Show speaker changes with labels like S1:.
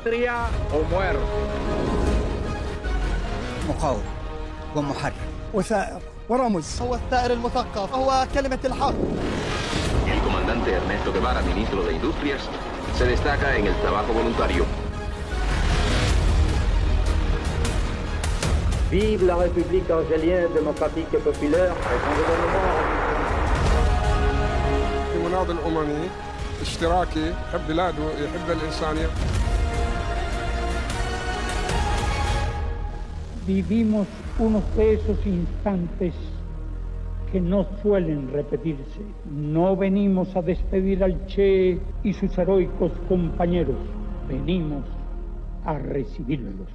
S1: patria o muerte.
S2: مقاوم ومحرر
S3: وثائر ورمز.
S4: هو الثائر المثقف، هو كلمة الحق.
S5: El comandante Ernesto Guevara, ministro de Industrias, se destaca en el trabajo voluntario.
S6: Vive la République algérienne démocratique et populaire et son gouvernement.
S7: المناضل الأممي اشتراكي، يحب بلاده، يحب الإنسانية.
S8: Vivimos unos de esos instantes que no suelen repetirse. No venimos a despedir al Che y sus heroicos compañeros, venimos a recibirlos.